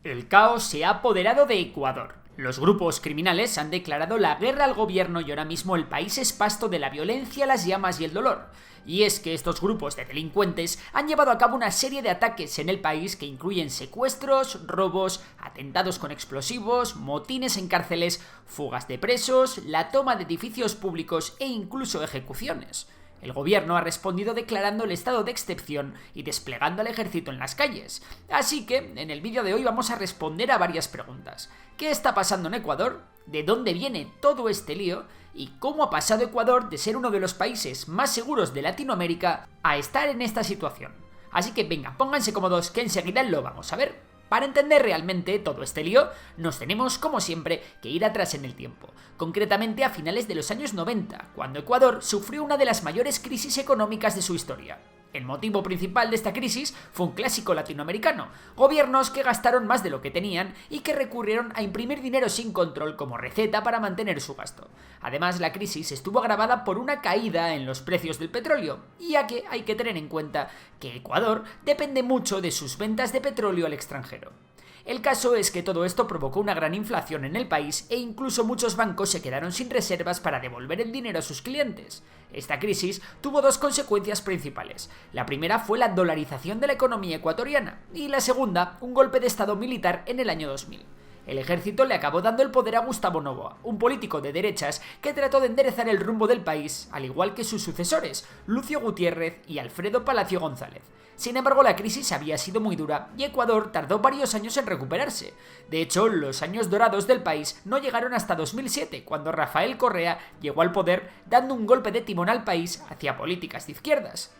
El caos se ha apoderado de Ecuador. Los grupos criminales han declarado la guerra al gobierno y ahora mismo el país es pasto de la violencia, las llamas y el dolor. Y es que estos grupos de delincuentes han llevado a cabo una serie de ataques en el país que incluyen secuestros, robos, atentados con explosivos, motines en cárceles, fugas de presos, la toma de edificios públicos e incluso ejecuciones. El gobierno ha respondido declarando el estado de excepción y desplegando al ejército en las calles. Así que, en el vídeo de hoy vamos a responder a varias preguntas. ¿Qué está pasando en Ecuador? ¿De dónde viene todo este lío? ¿Y cómo ha pasado Ecuador de ser uno de los países más seguros de Latinoamérica a estar en esta situación? Así que venga, pónganse cómodos que enseguida lo vamos a ver. Para entender realmente todo este lío, nos tenemos, como siempre, que ir atrás en el tiempo, concretamente a finales de los años 90, cuando Ecuador sufrió una de las mayores crisis económicas de su historia. El motivo principal de esta crisis fue un clásico latinoamericano, gobiernos que gastaron más de lo que tenían y que recurrieron a imprimir dinero sin control como receta para mantener su gasto. Además, la crisis estuvo agravada por una caída en los precios del petróleo, ya que hay que tener en cuenta que Ecuador depende mucho de sus ventas de petróleo al extranjero. El caso es que todo esto provocó una gran inflación en el país e incluso muchos bancos se quedaron sin reservas para devolver el dinero a sus clientes. Esta crisis tuvo dos consecuencias principales. La primera fue la dolarización de la economía ecuatoriana y la segunda, un golpe de estado militar en el año 2000. El ejército le acabó dando el poder a Gustavo Noboa, un político de derechas que trató de enderezar el rumbo del país, al igual que sus sucesores, Lucio Gutiérrez y Alfredo Palacio González. Sin embargo, la crisis había sido muy dura y Ecuador tardó varios años en recuperarse. De hecho, los años dorados del país no llegaron hasta 2007, cuando Rafael Correa llegó al poder dando un golpe de timón al país hacia políticas de izquierdas.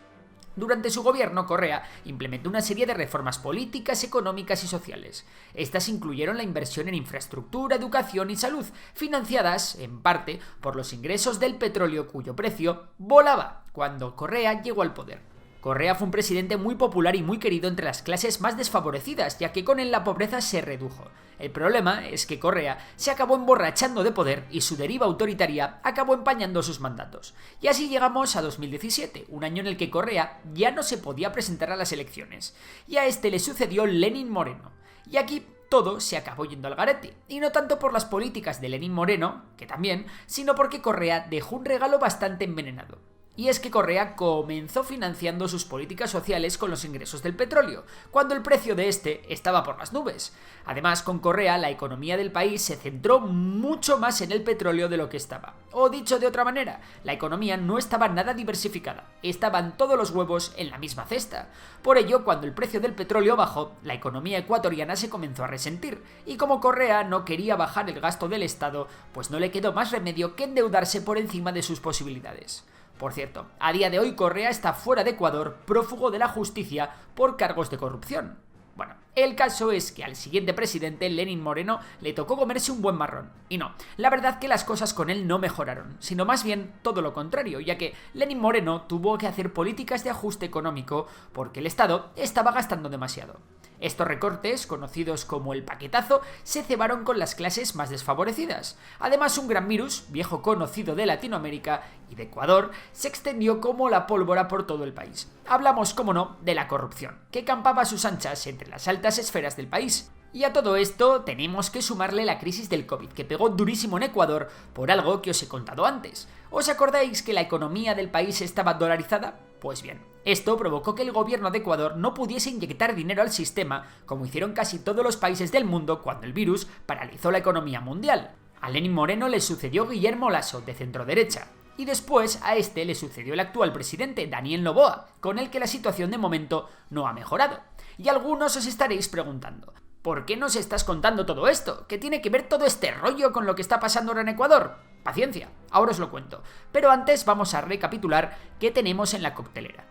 Durante su gobierno, Correa implementó una serie de reformas políticas, económicas y sociales. Estas incluyeron la inversión en infraestructura, educación y salud, financiadas, en parte, por los ingresos del petróleo cuyo precio volaba cuando Correa llegó al poder. Correa fue un presidente muy popular y muy querido entre las clases más desfavorecidas, ya que con él la pobreza se redujo. El problema es que Correa se acabó emborrachando de poder y su deriva autoritaria acabó empañando sus mandatos. Y así llegamos a 2017, un año en el que Correa ya no se podía presentar a las elecciones. Y a este le sucedió Lenín Moreno. Y aquí todo se acabó yendo al garete, y no tanto por las políticas de Lenín Moreno, que también, sino porque Correa dejó un regalo bastante envenenado. Y es que Correa comenzó financiando sus políticas sociales con los ingresos del petróleo, cuando el precio de este estaba por las nubes. Además, con Correa, la economía del país se centró mucho más en el petróleo de lo que estaba. O dicho de otra manera, la economía no estaba nada diversificada, estaban todos los huevos en la misma cesta. Por ello, cuando el precio del petróleo bajó, la economía ecuatoriana se comenzó a resentir, y como Correa no quería bajar el gasto del Estado, pues no le quedó más remedio que endeudarse por encima de sus posibilidades. Por cierto, a día de hoy Correa está fuera de Ecuador, prófugo de la justicia por cargos de corrupción. Bueno, el caso es que al siguiente presidente, Lenín Moreno, le tocó comerse un buen marrón. Y no, la verdad que las cosas con él no mejoraron, sino más bien todo lo contrario, ya que Lenín Moreno tuvo que hacer políticas de ajuste económico porque el Estado estaba gastando demasiado. Estos recortes, conocidos como el paquetazo, se cebaron con las clases más desfavorecidas. Además, un gran virus, viejo conocido de Latinoamérica y de Ecuador, se extendió como la pólvora por todo el país. Hablamos, como no, de la corrupción, que campaba a sus anchas entre las altas esferas del país. Y a todo esto tenemos que sumarle la crisis del COVID, que pegó durísimo en Ecuador por algo que os he contado antes. ¿Os acordáis que la economía del país estaba dolarizada? Pues bien, esto provocó que el gobierno de Ecuador no pudiese inyectar dinero al sistema, como hicieron casi todos los países del mundo cuando el virus paralizó la economía mundial. A Lenín Moreno le sucedió Guillermo Lasso, de centroderecha. Y después a este le sucedió el actual presidente, Daniel Noboa, con el que la situación de momento no ha mejorado. Y algunos os estaréis preguntando, ¿por qué nos estás contando todo esto? ¿Qué tiene que ver todo este rollo con lo que está pasando ahora en Ecuador? Paciencia, ahora os lo cuento. Pero antes vamos a recapitular qué tenemos en la coctelera.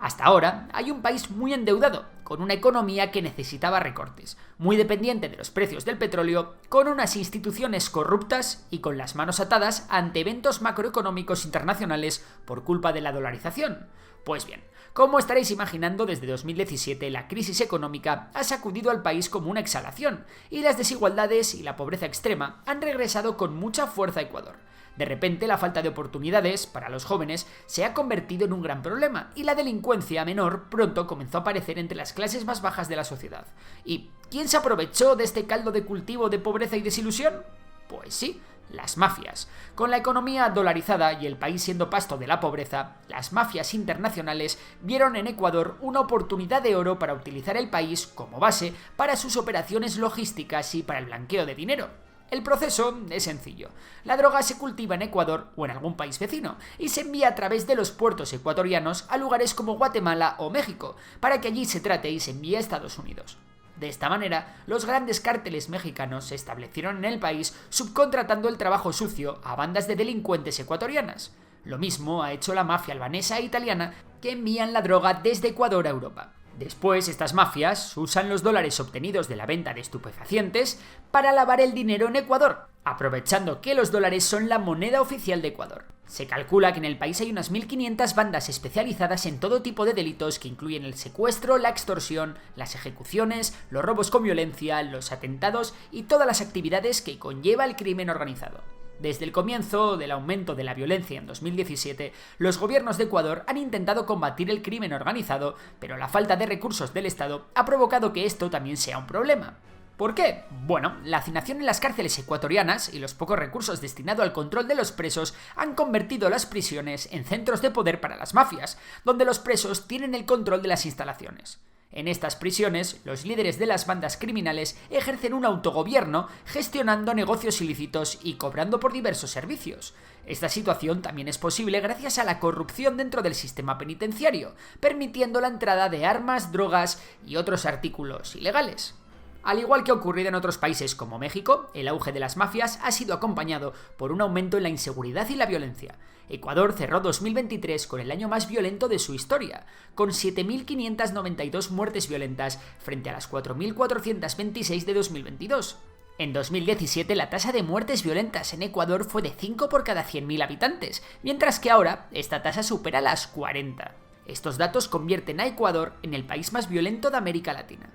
Hasta ahora hay un país muy endeudado, con una economía que necesitaba recortes, muy dependiente de los precios del petróleo, con unas instituciones corruptas y con las manos atadas ante eventos macroeconómicos internacionales por culpa de la dolarización. Pues bien, Como estaréis imaginando, desde 2017 la crisis económica ha sacudido al país como una exhalación, y las desigualdades y la pobreza extrema han regresado con mucha fuerza a Ecuador. De repente, la falta de oportunidades para los jóvenes se ha convertido en un gran problema, y la delincuencia menor pronto comenzó a aparecer entre las clases más bajas de la sociedad. ¿Y quién se aprovechó de este caldo de cultivo de pobreza y desilusión? Pues sí, las mafias. Con la economía dolarizada y el país siendo pasto de la pobreza, las mafias internacionales vieron en Ecuador una oportunidad de oro para utilizar el país como base para sus operaciones logísticas y para el blanqueo de dinero. El proceso es sencillo. La droga se cultiva en Ecuador o en algún país vecino y se envía a través de los puertos ecuatorianos a lugares como Guatemala o México, para que allí se trate y se envíe a Estados Unidos. De esta manera, los grandes cárteles mexicanos se establecieron en el país subcontratando el trabajo sucio a bandas de delincuentes ecuatorianas. Lo mismo ha hecho la mafia albanesa e italiana, que envían la droga desde Ecuador a Europa. Después, estas mafias usan los dólares obtenidos de la venta de estupefacientes para lavar el dinero en Ecuador, aprovechando que los dólares son la moneda oficial de Ecuador. Se calcula que en el país hay unas 1.500 bandas especializadas en todo tipo de delitos que incluyen el secuestro, la extorsión, las ejecuciones, los robos con violencia, los atentados y todas las actividades que conlleva el crimen organizado. Desde el comienzo del aumento de la violencia en 2017, los gobiernos de Ecuador han intentado combatir el crimen organizado, pero la falta de recursos del Estado ha provocado que esto también sea un problema. ¿Por qué? Bueno, la hacinación en las cárceles ecuatorianas y los pocos recursos destinados al control de los presos han convertido las prisiones en centros de poder para las mafias, donde los presos tienen el control de las instalaciones. En estas prisiones, los líderes de las bandas criminales ejercen un autogobierno gestionando negocios ilícitos y cobrando por diversos servicios. Esta situación también es posible gracias a la corrupción dentro del sistema penitenciario, permitiendo la entrada de armas, drogas y otros artículos ilegales. Al igual que ha ocurrido en otros países como México, el auge de las mafias ha sido acompañado por un aumento en la inseguridad y la violencia. Ecuador cerró 2023 con el año más violento de su historia, con 7.592 muertes violentas frente a las 4.426 de 2022. En 2017 la tasa de muertes violentas en Ecuador fue de 5 por cada 100.000 habitantes, mientras que ahora esta tasa supera las 40. Estos datos convierten a Ecuador en el país más violento de América Latina.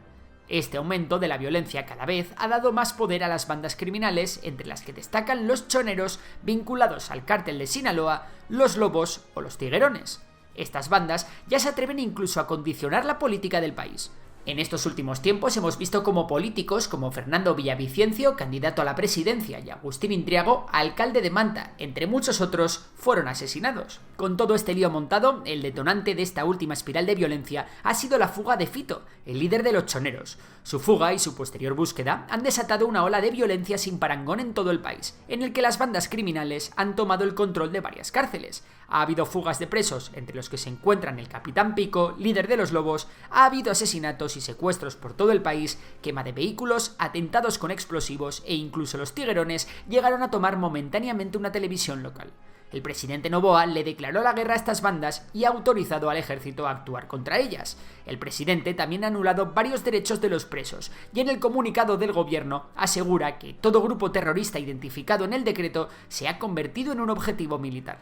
Este aumento de la violencia cada vez ha dado más poder a las bandas criminales, entre las que destacan los choneros vinculados al cártel de Sinaloa, los lobos o los tiguerones. Estas bandas ya se atreven incluso a condicionar la política del país. En estos últimos tiempos hemos visto como políticos como Fernando Villavicencio, candidato a la presidencia, y Agustín Intriago, alcalde de Manta, entre muchos otros, fueron asesinados. Con todo este lío montado, el detonante de esta última espiral de violencia ha sido la fuga de Fito, el líder de los choneros. Su fuga y su posterior búsqueda han desatado una ola de violencia sin parangón en todo el país, en el que las bandas criminales han tomado el control de varias cárceles. Ha habido fugas de presos, entre los que se encuentran el Capitán Pico, líder de los Lobos, ha habido asesinatos y secuestros por todo el país, quema de vehículos, atentados con explosivos e incluso los tiguerones llegaron a tomar momentáneamente una televisión local. El presidente Noboa le declaró la guerra a estas bandas y ha autorizado al ejército a actuar contra ellas. El presidente también ha anulado varios derechos de los presos y en el comunicado del gobierno asegura que todo grupo terrorista identificado en el decreto se ha convertido en un objetivo militar.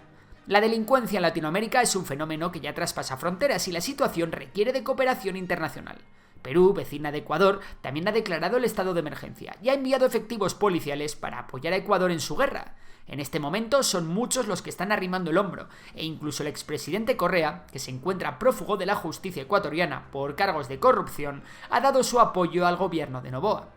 La delincuencia en Latinoamérica es un fenómeno que ya traspasa fronteras y la situación requiere de cooperación internacional. Perú, vecina de Ecuador, también ha declarado el estado de emergencia y ha enviado efectivos policiales para apoyar a Ecuador en su guerra. En este momento son muchos los que están arrimando el hombro, e incluso el expresidente Correa, que se encuentra prófugo de la justicia ecuatoriana por cargos de corrupción, ha dado su apoyo al gobierno de Noboa.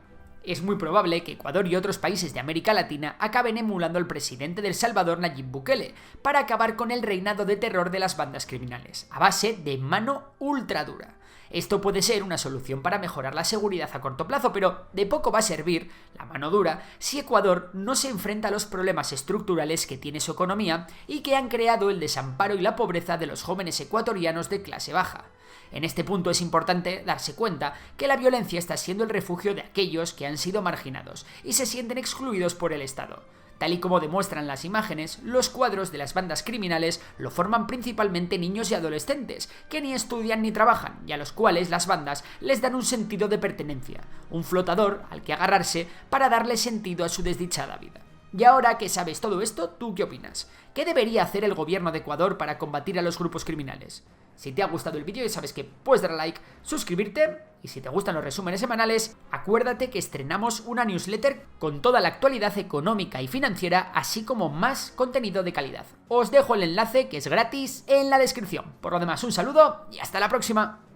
Es muy probable que Ecuador y otros países de América Latina acaben emulando al presidente de El Salvador, Nayib Bukele, para acabar con el reinado de terror de las bandas criminales, a base de mano ultra dura. Esto puede ser una solución para mejorar la seguridad a corto plazo, pero de poco va a servir la mano dura si Ecuador no se enfrenta a los problemas estructurales que tiene su economía y que han creado el desamparo y la pobreza de los jóvenes ecuatorianos de clase baja. En este punto es importante darse cuenta que la violencia está siendo el refugio de aquellos que han sido marginados y se sienten excluidos por el Estado. Tal y como demuestran las imágenes, los cuadros de las bandas criminales lo forman principalmente niños y adolescentes, que ni estudian ni trabajan, y a los cuales las bandas les dan un sentido de pertenencia, un flotador al que agarrarse para darle sentido a su desdichada vida. Y ahora que sabes todo esto, ¿tú qué opinas? ¿Qué debería hacer el gobierno de Ecuador para combatir a los grupos criminales? Si te ha gustado el vídeo ya sabes que puedes darle a like, suscribirte y si te gustan los resúmenes semanales, acuérdate que estrenamos una newsletter con toda la actualidad económica y financiera, así como más contenido de calidad. Os dejo el enlace, que es gratis, en la descripción. Por lo demás, un saludo y hasta la próxima.